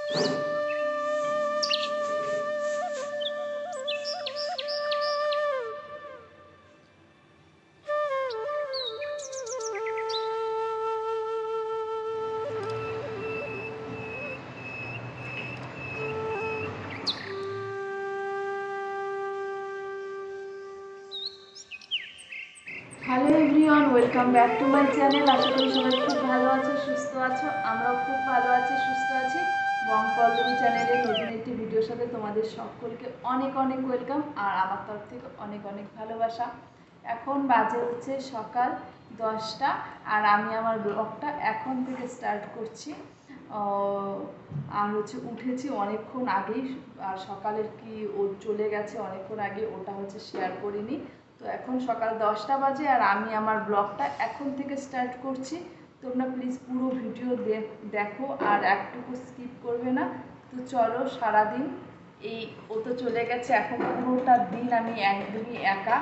Hello everyone, welcome back to my channel. আশা করি সবাই খুব ভালো আছো, সুস্থ আছো। আমরাও খুব ভালো আছি, সুস্থ আছি। বংপল্লবী চ্যানেলে নতুন একটি ভিডিওর সাথে তোমাদের সকলকে অনেক অনেক ওয়েলকাম, আর আমার তরফ থেকে অনেক অনেক ভালোবাসা। এখন বাজে হচ্ছে সকাল 10টা, আর আমি আমার ব্লগটা এখন থেকে স্টার্ট করছি। আর হচ্ছে উঠেছি অনেকক্ষণ আগেই, আর সকালের কি ও চলে গেছে অনেকক্ষণ আগে, ওটা হচ্ছে শেয়ার করিনি। তো এখন সকাল 10টা বাজে, আর আমি আমার ব্লগটা এখন থেকে স্টার্ট করছি। তোমরা প্লিজ পুরো ভিডিও দেখো আর একটুকু স্কিপ করবে না। তো চলো, সারাদিন ও তো চলে গেছে, এখন পুরোটা দিন আমি একদমই একা।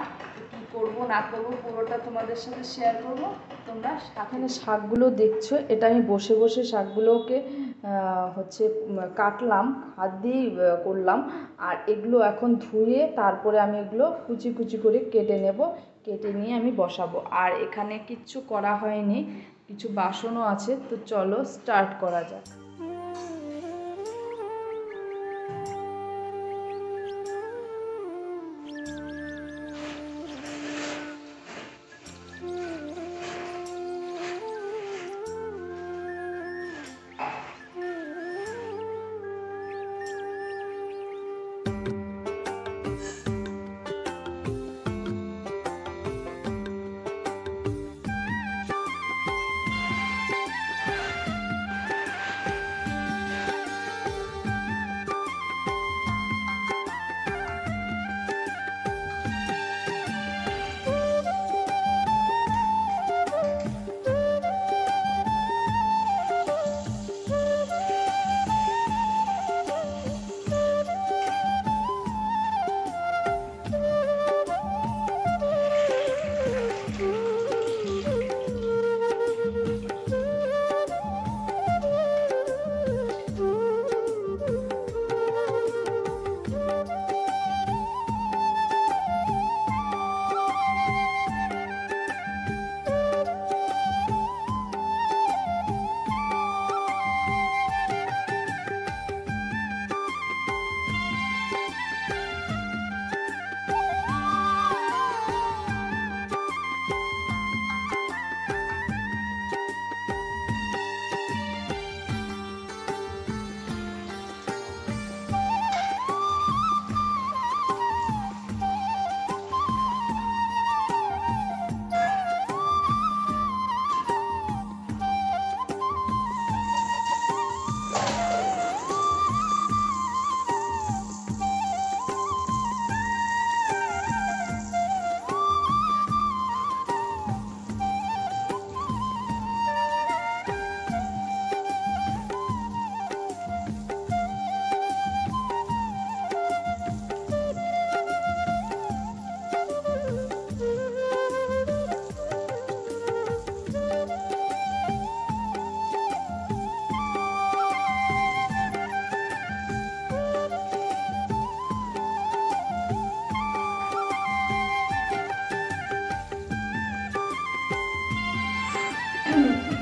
কী করবো না করবো পুরোটা তোমাদের সাথে শেয়ার করবো। তোমরা এখানে শাকগুলো দেখছো, এটা আমি বসে বসে শাকগুলোকে হচ্ছে কাটলাম, হাত দিয়েই করলাম। আর এগুলো এখন ধুয়ে তারপরে আমি এগুলো কুচি কুচি করে কেটে নেব, কেটে নিয়ে আমি বসাবো। আর এখানে কিচ্ছু করা হয়নি, কিছু বাসনও আছে। তো চলো স্টার্ট করা যাক।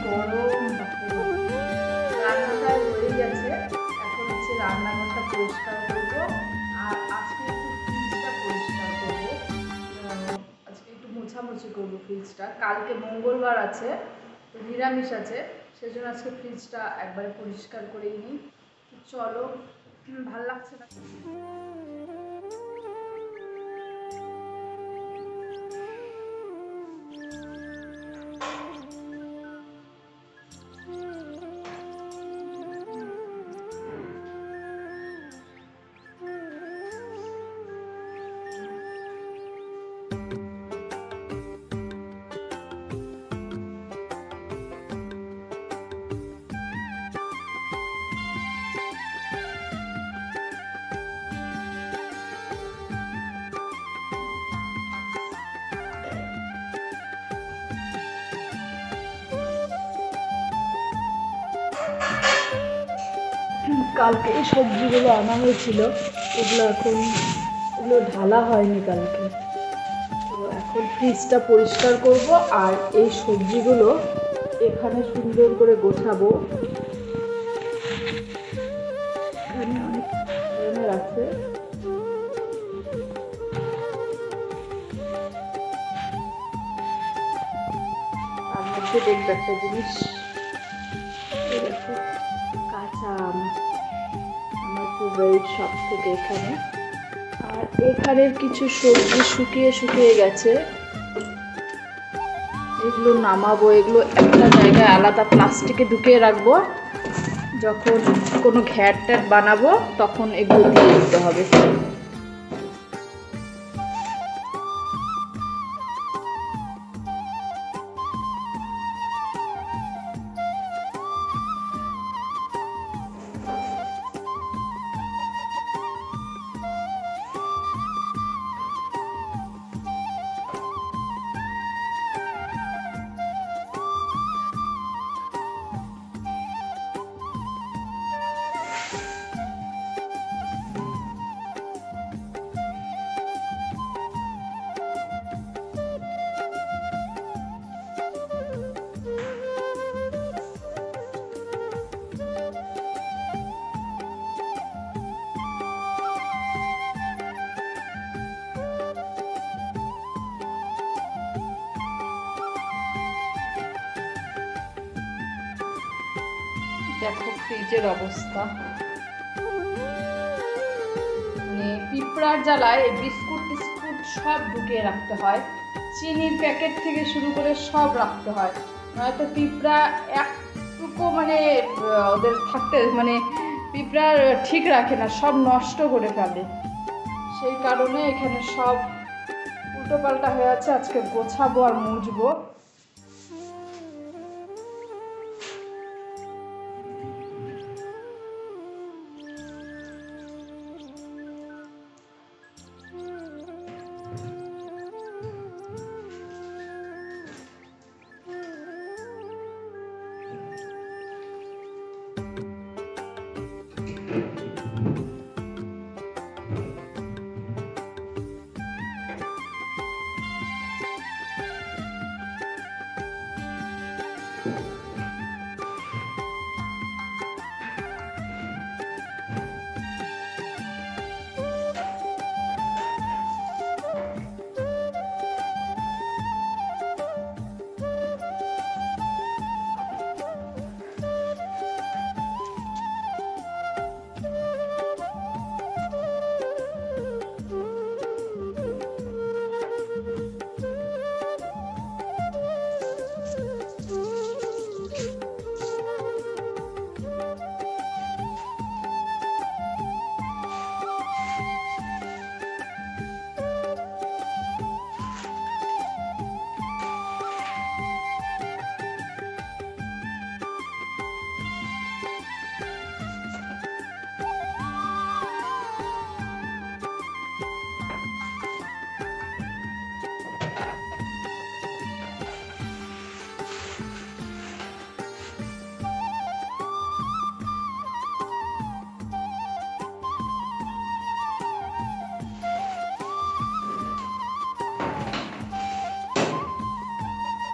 গরম, রান্নাটা হয়ে গেছে। এখন হচ্ছে রান্নাঘরটা পরিষ্কার করবো, আর আজকে একটু ফ্রিজটা পরিষ্কার করবো। আজকে একটু মোছামুছি করবো ফ্রিজটা। কালকে মঙ্গলবার আছে, তো নিরামিষ আছে, সেজন্য আজকে ফ্রিজটা একবারে পরিষ্কার করেই নিই। চলো, ভাল লাগছে না। কালকে এই সবজিগুলো আনা হয়েছিল, এগুলো ঢালা হয়নি কালকে। তো এখন ফ্রিজটা পরিষ্কার করব আর এই সবজিগুলো এখানে সুন্দর করে গোছাবো। এখানে অনেক ধরনের আছে। তার মধ্যে দেখবে একটা জিনিস, কাঁচা আম, আমার ফেভারিট সব থেকে এখানে। আর এখানের কিছু সবজি শুকিয়ে গেছে, এগুলো নামাবো। এগুলো একটা জায়গায় আলাদা প্লাস্টিকে ঢুকিয়ে রাখবো, যখন কোনো ঘ্যাট ট্যাট বানাবো তখন এগুলো দিয়ে দিতে হবে। দেখো ফ্রিজের অবস্থা, মানে পিঁপড়ার জ্বালায় বিস্কুট টিস্কুট সব ঢুকিয়ে রাখতে হয়, চিনির প্যাকেট থেকে শুরু করে সব রাখতে হয়, নয়তো পিঁপড়া একটুকু মানে ওদের থাকতে মানে পিঁপড়া ঠিক রাখে না, সব নষ্ট করে ফেলে। সেই কারণে এখানে সব উল্টোপাল্টা হয়ে আছে, আজকে গোছাবো আর মুছবো।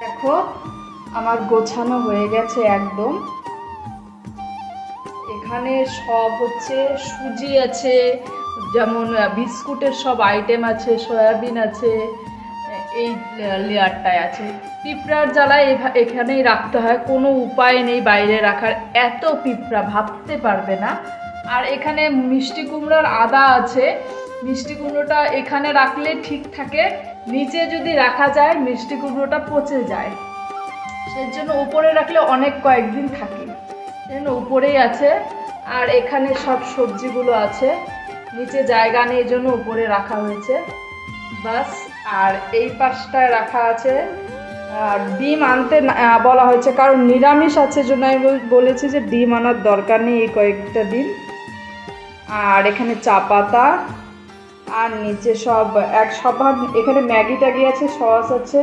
দেখো আমার গোছানো হয়ে গেছে একদম। এখানে সব হচ্ছে সুজি আছে, যেমন বিস্কুটের সব আইটেম আছে, সয়াবিন আছে, এই লেয়ারটায় আছে। পিঁপড়ার জ্বালায় এখানেই রাখতে হয়, কোনো উপায় নেই বাইরে রাখার, এত পিঁপড়া ভাবতে পারবে না। আর এখানে মিষ্টি কুমড়োর আদা আছে, মিষ্টি কুমড়োটা এখানে রাখলে ঠিক থাকে, নিচে যদি রাখা যায় মিষ্টি কুমড়োটা পচে যায়, সেজন্য উপরে রাখলে অনেক কয়েকদিন থাকে, সেজন্য উপরেই আছে। আর এখানে সব সবজিগুলো আছে, নিচে জায়গা নেই জন্য উপরে রাখা হয়েছে বাস। আর এই পাশটায় রাখা আছে, ডিম আনতে বলা হয়েছে, কারণ নিরামিষ আছে জন্য আমি বলেছি যে ডিম আনার দরকার নেই এই কয়েকটা দিন। আর এখানে চা পাতা, আর নিচে সব এখানে ম্যাগি ট্যাগি আছে, সস আছে,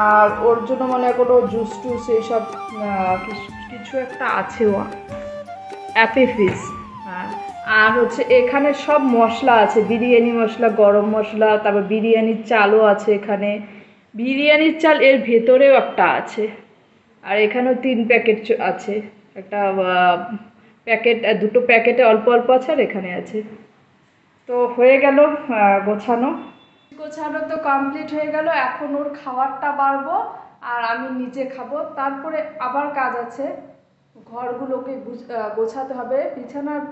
আর ওর জন্য মনে হয় কোনো জুস টুস এইসব কিছু একটা আছে। Appy fish. হ্যাঁ, আর হচ্ছে এখানে সব মশলা আছে, বিরিয়ানি মশলা, গরম মশলা, তারপর বিরিয়ানির চালও আছে এখানে। বিরিয়ানির চাল এর ভেতরেও একটা আছে। আর এখানেও 3 প্যাকেট আছে। একটা প্যাকেট, দুটো প্যাকেটে অল্প অল্প আছে, আর এখানে আছে। তো হয়ে গেল গোছানো। গোছানো তো কমপ্লিট হয়ে গেল। এখন ওর খাবারটা বাড়বো আর আমি নিজে খাবো। তারপরে আবার কাজ আছে, ঘরগুলোকে গোছাতে হবে।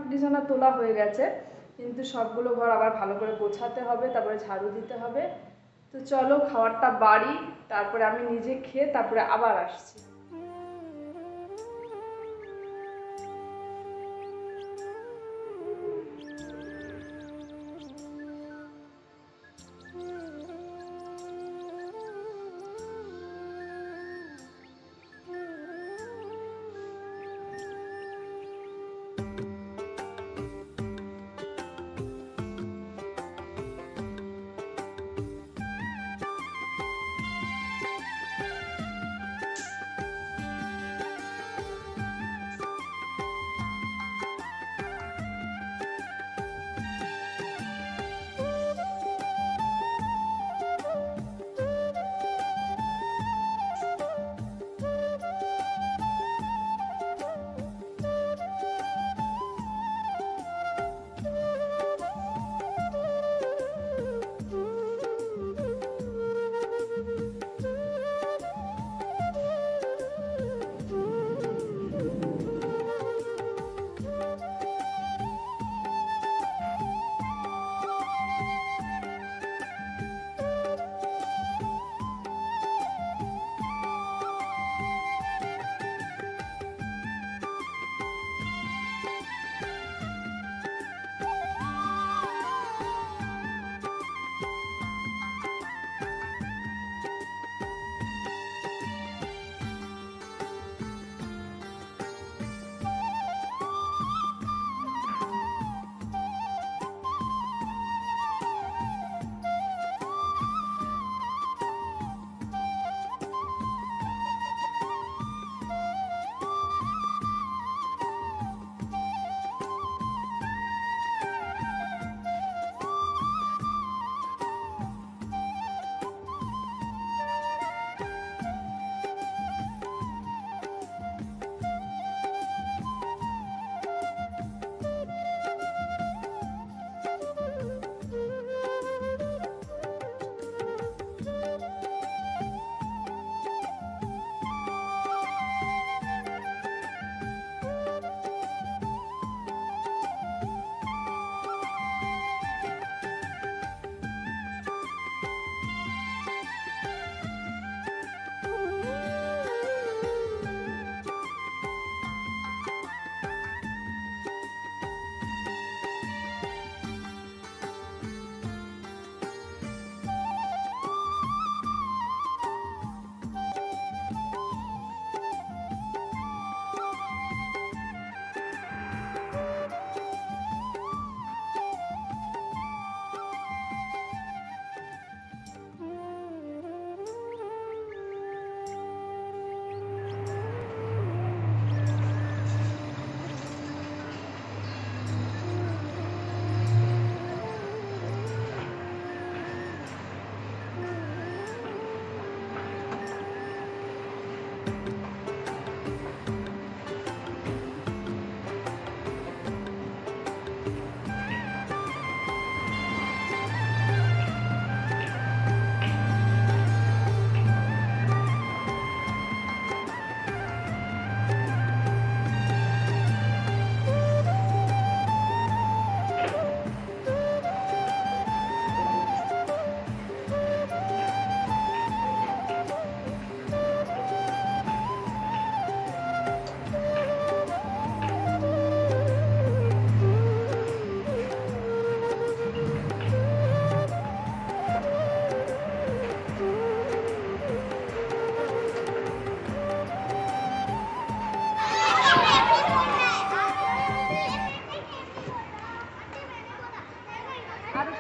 বিছানা তোলা হয়ে গেছে, কিন্তু সবগুলো ঘর আবার ভালো করে গোছাতে হবে, তারপরে ঝাড়ু দিতে হবে। তো চলো খাবারটা বাড়ি, তারপরে আমি নিজে খেয়ে তারপরে আবার আসছি।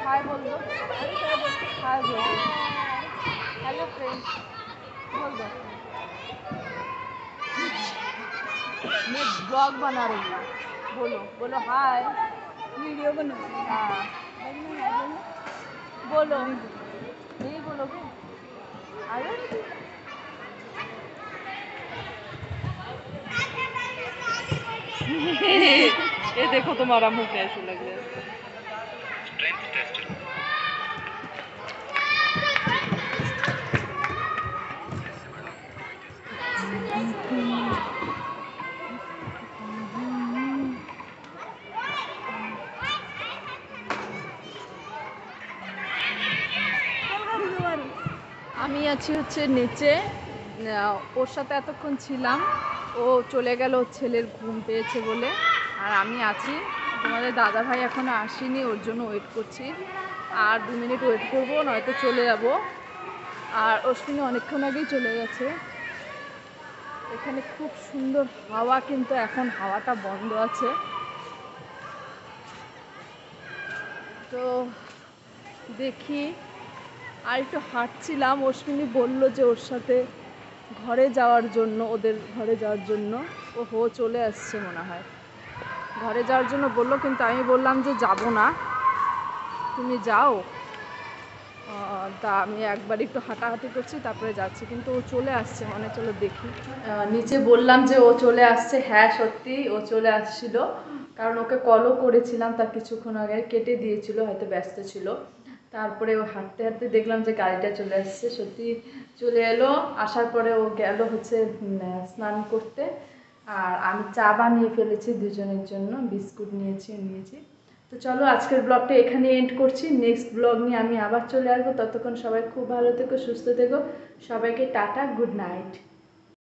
हाय बोल दो, हाय बोल दो, हेलो फ्रेंड्स बोल दो। मैं ब्लॉग बना रही हूँ। बोलो बोलो हाय। वीडियो बना। हाँ बोलो, नहीं बोलोगे? अरे ये देखो तुम्हारा मुंह कैसे लग रहा है। আমি আছি হচ্ছে নিচে, ওর সাথে এতক্ষণ ছিলাম, ও চলে গেল ওর ছেলের ঘুম পেয়েছে বলে। আর আমি আছি, তোমাদের দাদা ভাই এখনো আসেনি, ওর জন্য ওয়েট করছি। আর 2 মিনিট ওয়েট করবো, নয়তো চলে যাব। আর অশ্বিনী অনেকক্ষণ আগেই চলে গেছে। এখানে খুব সুন্দর হাওয়া, কিন্তু এখন হাওয়াটা বন্ধ আছে। তো দেখি, আর একটু হাঁটছিলাম, অশ্বিনী বলল যে ওর সাথে ঘরে যাওয়ার জন্য, ওদের ঘরে যাওয়ার জন্য। ও চলে আসছে মনে হয়, ঘরে যাওয়ার জন্য বললো, কিন্তু আমি বললাম যে যাব না, তুমি যাও। তা আমি একবার একটু হাঁটাহাঁটি করছি, তারপরে যাচ্ছি, কিন্তু ও চলে আসছে মানে, চলো দেখি। নিচে বললাম যে ও চলে আসছে, হ্যাঁ সত্যি ও চলে আসছিল, কারণ ওকে কলও করেছিলাম তার কিছুক্ষণ আগে, কেটে দিয়েছিল, হয়তো ব্যস্ত ছিল। তারপরে ও হাঁটতে হাঁটতে দেখলাম যে গাড়িটা চলে আসছে, সত্যি চলে এলো। আসার পরে ও গেল হচ্ছে স্নান করতে। আর আমি চা বানিয়ে ফেলেছি দুজনের জন্য, বিস্কুট নিয়েছি। তো চলো আজকের ব্লগটা এখানে এন্ড করছি, নেক্সট ব্লগ নিয়ে আমি আবার চলে আসবো। ততক্ষণ সবাই খুব ভালো থেকো, সুস্থ থেকো, সবাইকে টাটা, গুড নাইট।